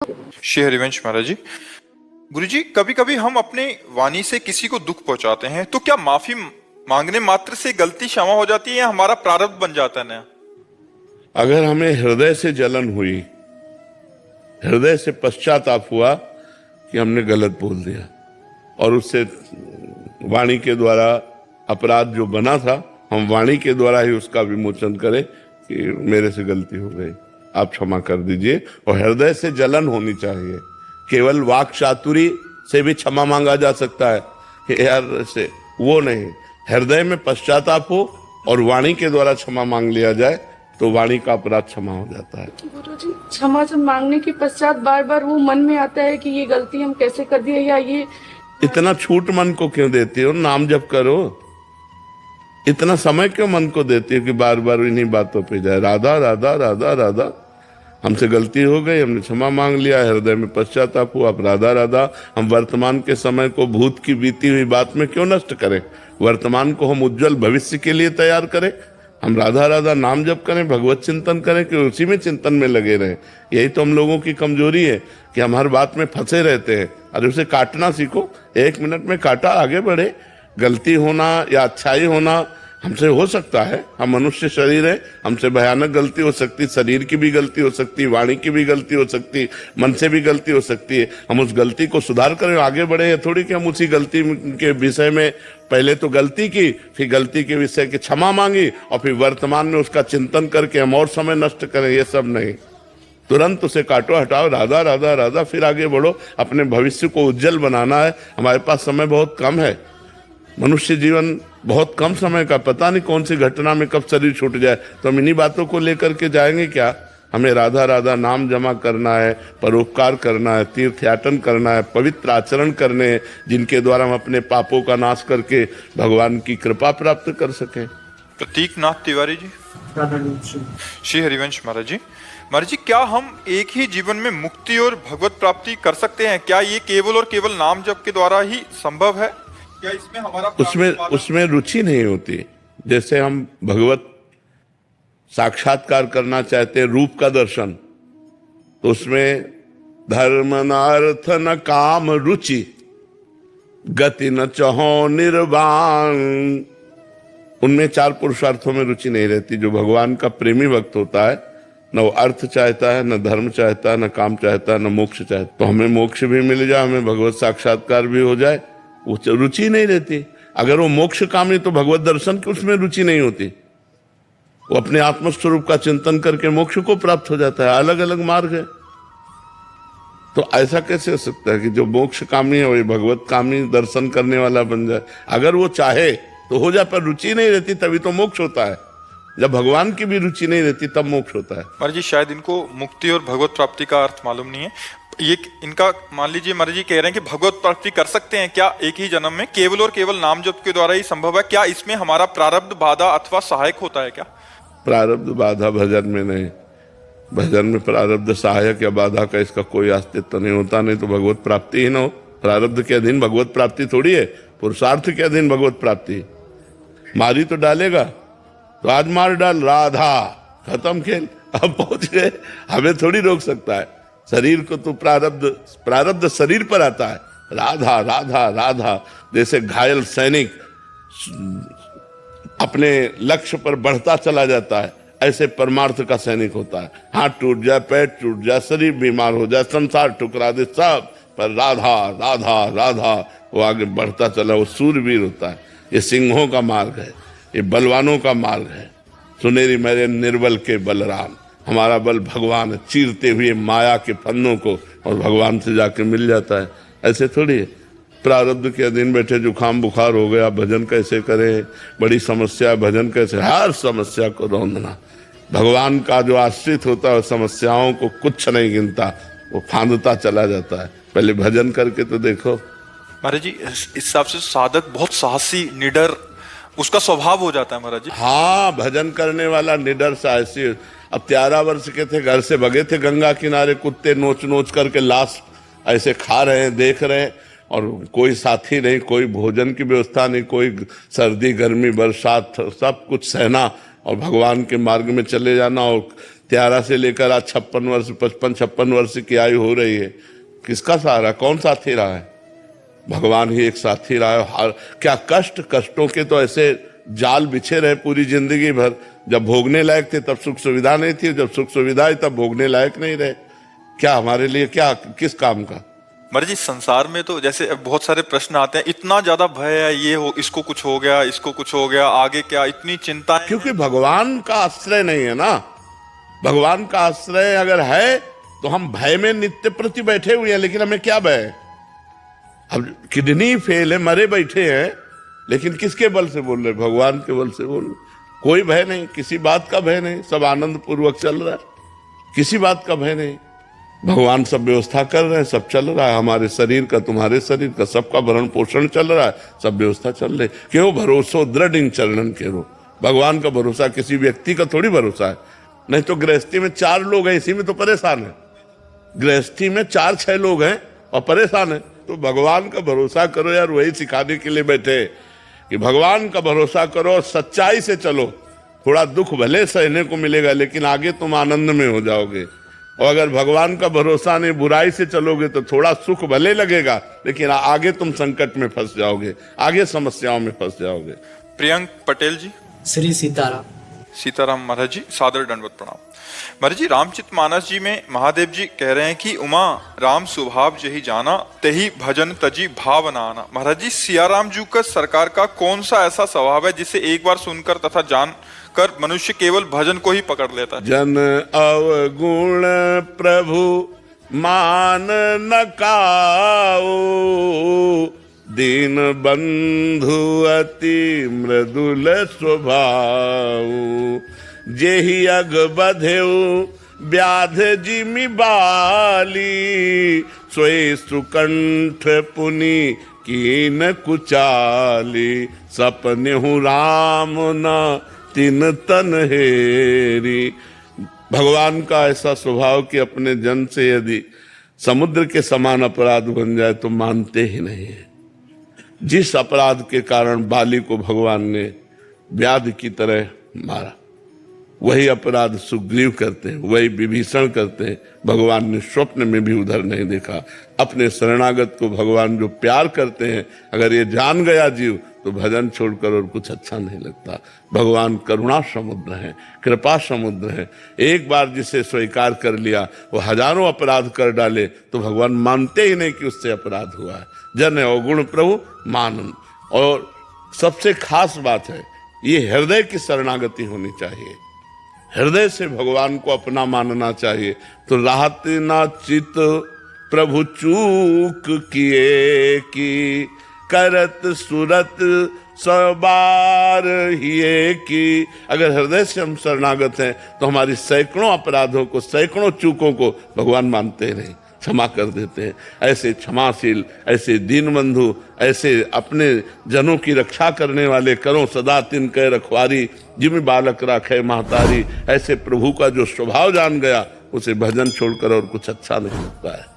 श्री हरिवंश महाराज जी, गुरु जी, कभी कभी हम अपने वाणी से किसी को दुख पहुंचाते हैं, तो क्या माफी मांगने मात्र से गलती क्षमा हो जाती है या हमारा प्रारब्ध बन जाता है नया? अगर हमें हृदय से जलन हुई, हृदय से पश्चाताप हुआ कि हमने गलत बोल दिया और उससे वाणी के द्वारा अपराध जो बना था, हम वाणी के द्वारा ही उसका विमोचन करें कि मेरे से गलती हो गई, आप क्षमा कर दीजिए। और हृदय से जलन होनी चाहिए। केवल वाक चातुरी से भी क्षमा मांगा जा सकता है कि यार से वो नहीं, हृदय में पश्चाताप हो और वाणी के द्वारा क्षमा मांग लिया जाए तो वाणी का अपराध क्षमा हो जाता है। गुरुजी, क्षमा जब मांगने के पश्चात बार बार वो मन में आता है कि ये गलती हम कैसे कर दिए, या ये इतना छूट मन को क्यों देती हो? नाम जप करो। इतना समय क्यों मन को देती हो कि बार बार इन्हीं बातों पे जाए? राधा राधा राधा राधा, हमसे गलती हो गई, हमने क्षमा मांग लिया, हृदय में पश्चाताप हुआ, अब राधा राधा। हम वर्तमान के समय को भूत की बीती हुई बात में क्यों नष्ट करें? वर्तमान को हम उज्जवल भविष्य के लिए तैयार करें। हम राधा राधा नाम जप करें, भगवत चिंतन करें कि उसी में चिंतन में लगे रहें। यही तो हम लोगों की कमजोरी है कि हम हर बात में फंसे रहते हैं। अरे उसे काटना सीखो, 1 मिनट में काटा, आगे बढ़े। गलती होना या अच्छाई होना हमसे हो सकता है, हम मनुष्य शरीर है, हमसे भयानक गलती हो सकती, शरीर की भी गलती हो सकती, वाणी की भी गलती हो सकती, मन से भी गलती हो सकती है। हम उस गलती को सुधार करें, आगे बढ़े। या थोड़ी कि हम उसी गलती के विषय में पहले तो गलती की, फिर गलती के विषय की क्षमा मांगी और फिर वर्तमान में उसका चिंतन करके हम और समय नष्ट करें। ये सब नहीं, तुरंत उसे काटो, हटाओ, राधा राधा राधा, फिर आगे बढ़ो। अपने भविष्य को उज्जवल बनाना है। हमारे पास समय बहुत कम है, मनुष्य जीवन बहुत कम समय का, पता नहीं कौन सी घटना में कब शरीर छूट जाए। तो हम इन्हीं बातों को लेकर के जाएंगे क्या? हमें राधा राधा नाम जमा करना है, परोपकार करना है, तीर्थयाटन करना है, पवित्र आचरण करने हैं, जिनके द्वारा हम अपने पापों का नाश करके भगवान की कृपा प्राप्त कर सकें। प्रतीक नाथ तिवारी जी, श्री हरिवंश महाराज जी, महाराज जी, क्या हम एक ही जीवन में मुक्ति और भगवत प्राप्ति कर सकते हैं? क्या ये केवल और केवल नाम जप के द्वारा ही संभव है? क्या इसमें हमारा उसमें रुचि नहीं होती। जैसे हम भगवत साक्षात्कार करना चाहते हैं, रूप का दर्शन, तो उसमें धर्म न अर्थ न काम रुचि, गति न चहो निर्वाण, उनमें 4 पुरुषार्थों में रुचि नहीं रहती। जो भगवान का प्रेमी भक्त होता है, न वो अर्थ चाहता है, न धर्म चाहता है, न काम चाहता है, न मोक्ष चाहता है। तो हमें मोक्ष भी मिल जाए, हमें भगवत साक्षात्कार भी हो जाए, वो रुचि नहीं रहती। अगर वो मोक्ष कामी तो भगवत दर्शन की उसमें रुचि नहीं होती। वो अपने आत्मस्वरूप का चिंतन करके मोक्ष को प्राप्त हो जाता है। अलग अलग मार्ग है। तो ऐसा कैसे हो सकता है कि जो मोक्ष कामी है वही भगवत कामी दर्शन करने वाला बन जाए? अगर वो चाहे तो हो जाए, पर रुचि नहीं रहती, तभी तो मोक्ष होता है। जब भगवान की भी रुचि नहीं रहती तब मोक्ष होता है। महाराज जी, शायद इनको मुक्ति और भगवत प्राप्ति का अर्थ मालूम नहीं है। ये इनका मान लीजिए, महाराज जी कह रहे हैं कि भगवत प्राप्ति कर सकते हैं क्या एक ही जन्म में, केवल और केवल नाम जप के द्वारा ही संभव है? क्या इसमें हमारा प्रारब्ध बाधा अथवा सहायक होता है क्या? प्रारब्ध बाधा भजन में नहीं। भजन में प्रारब्ध सहायक या बाधा का इसका कोई अस्तित्व नहीं होता, नहीं तो भगवत प्राप्ति ही ना हो। प्रारब्ध के अधीन भगवत प्राप्ति थोड़ी है, पुरुषार्थ के अधीन भगवत प्राप्ति। मारी तो डालेगा, तो आज मार डाल, राधा, खत्म खेल, अब पहुंच गए। हमें थोड़ी रोक सकता है। शरीर को तो प्रारब्ध शरीर पर आता है। राधा राधा राधा, जैसे घायल सैनिक अपने लक्ष्य पर बढ़ता चला जाता है, ऐसे परमार्थ का सैनिक होता है। हाथ टूट जाए, पैर टूट जाए, शरीर बीमार हो जाए, संसार ठुकरा दे, सब पर राधा राधा राधा, वो आगे बढ़ता चला, वो सूरवीर होता है। ये सिंहों का मार्ग है, ये बलवानों का मार्ग है। सुनेरी मेरे निर्बल के बलराम, हमारा बल भगवान है, चीरते हुए माया के फन्नों को, और भगवान से जाके मिल जाता है। ऐसे थोड़ी है। प्रारब्ध के अधीन बैठे जुकाम बुखार हो गया, भजन कैसे करें, बड़ी समस्या है, भजन कैसे? हर समस्या को रौंदना। भगवान का जो आश्रित होता है समस्याओं को कुछ नहीं गिनता, वो फांदता चला जाता है। पहले भजन करके तो देखो। महाराज जी, इस हिसाब से साधक बहुत साहसी, निडर उसका स्वभाव हो जाता है महाराज जी। हाँ, भजन करने वाला निडर साहसी। अब 13 वर्ष के थे, घर से भगे थे गंगा किनारे, कुत्ते नोच नोच करके लाश ऐसे खा रहे हैं, देख रहे हैं, और कोई साथी नहीं, कोई भोजन की व्यवस्था नहीं, कोई सर्दी गर्मी बरसात, सब कुछ सहना और भगवान के मार्ग में चले जाना। और 13 से लेकर आज 56 वर्ष 55-56 वर्ष की आयु हो रही है, किसका सहारा, कौन साथी रहा है? भगवान ही एक साथी रहा है। क्या कष्टों के तो ऐसे जाल बिछे रहे पूरी जिंदगी भर। जब भोगने लायक थे तब सुख सुविधा नहीं थी, जब सुख सुविधा है तब भोगने लायक नहीं रहे। क्या हमारे लिए क्या, किस काम का? महाराज जी, संसार में तो जैसे बहुत सारे प्रश्न आते हैं, इतना ज्यादा भय है, ये हो, इसको कुछ हो गया, इसको कुछ हो गया, आगे क्या, इतनी चिंता है। क्योंकि भगवान का आश्रय नहीं है ना। भगवान का आश्रय अगर है तो हम भय में नित्य प्रति बैठे हुए हैं, लेकिन हमें क्या भय है? अब किडनी फेल है, मरे बैठे हैं, लेकिन किसके बल से बोल रहे? भगवान के बल से बोल रहे। कोई भय नहीं, किसी बात का भय नहीं, सब आनंद पूर्वक चल रहा है, किसी बात का भय नहीं। भगवान सब व्यवस्था कर रहे हैं, सब चल रहा है, हमारे शरीर का, तुम्हारे शरीर का, सबका भरण पोषण चल रहा है, सब व्यवस्था चल रही। क्यों? भरोसो दृढ़ इन चरणन के रो। भगवान का भरोसा किसी व्यक्ति का थोड़ी भरोसा है। नहीं तो गृहस्थी में 4 लोग हैं, इसी में तो परेशान है। गृहस्थी में 4-6 लोग हैं और परेशान है। तो भगवान का भरोसा करो यार, वही सिखाने के लिए बैठे कि भगवान का भरोसा करो, सच्चाई से चलो। थोड़ा दुख भले सहने को मिलेगा, लेकिन आगे तुम आनंद में हो जाओगे। और अगर भगवान का भरोसा नहीं, बुराई से चलोगे तो थोड़ा सुख भले लगेगा, लेकिन आगे तुम संकट में फंस जाओगे, आगे समस्याओं में फंस जाओगे। प्रियंक पटेल जी। श्री सीताराम। सीताराम महाराज जी, सादर दंडवत प्रणाम। महाराज जी, रामचरितमानस जी में महादेव जी कह रहे हैं कि उमा राम स्वभाव जही जाना, तेही भजन तजी भावना आना। महाराज जी, सियाराम जी का सरकार का कौन सा ऐसा स्वभाव है जिसे एक बार सुनकर तथा जान कर मनुष्य केवल भजन को ही पकड़ लेता है? जन अवगुण प्रभु मान न काओ, दीन बंधु अति मृदुल स्वभाव, जेहि अग बधेउ व्याध जिमि बाली, सोई सुकंठ पुनि कीन कुचाली, सपनेहु राम न तिन तन हेरी। भगवान का ऐसा स्वभाव कि अपने जन से यदि समुद्र के समान अपराध बन जाए तो मानते ही नहीं है। जिस अपराध के कारण बाली को भगवान ने व्याध की तरह मारा, वही अपराध सुग्रीव करते हैं, वही विभीषण करते हैं। भगवान ने स्वप्न में भी उधर नहीं देखा। अपने शरणागत को भगवान जो प्यार करते हैं, अगर ये जान गया जीव तो भजन छोड़कर और कुछ अच्छा नहीं लगता। भगवान करुणा समुद्र है, कृपा समुद्र है। एक बार जिसे स्वीकार कर लिया, वो हजारों अपराध कर डाले तो भगवान मानते ही नहीं कि उससे अपराध हुआ है। जन अवगुण प्रभु मानन। और सबसे खास बात है, ये हृदय की शरणागति होनी चाहिए। हृदय से भगवान को अपना मानना चाहिए। तो राहत ना चित प्रभु चूक किए की, करत सुरत सबार हिए की। अगर हृदय से हम शरणागत हैं तो हमारी सैकड़ों अपराधों को, सैकड़ों चूकों को भगवान मानते नहीं, क्षमा कर देते हैं। ऐसे क्षमाशील, ऐसे दीनबंधु, ऐसे अपने जनों की रक्षा करने वाले, करो सदा तिन कह रखवारी, जिम बालक राखे महतारी। ऐसे प्रभु का जो स्वभाव जान गया, उसे भजन छोड़कर और कुछ अच्छा नहीं लगता है।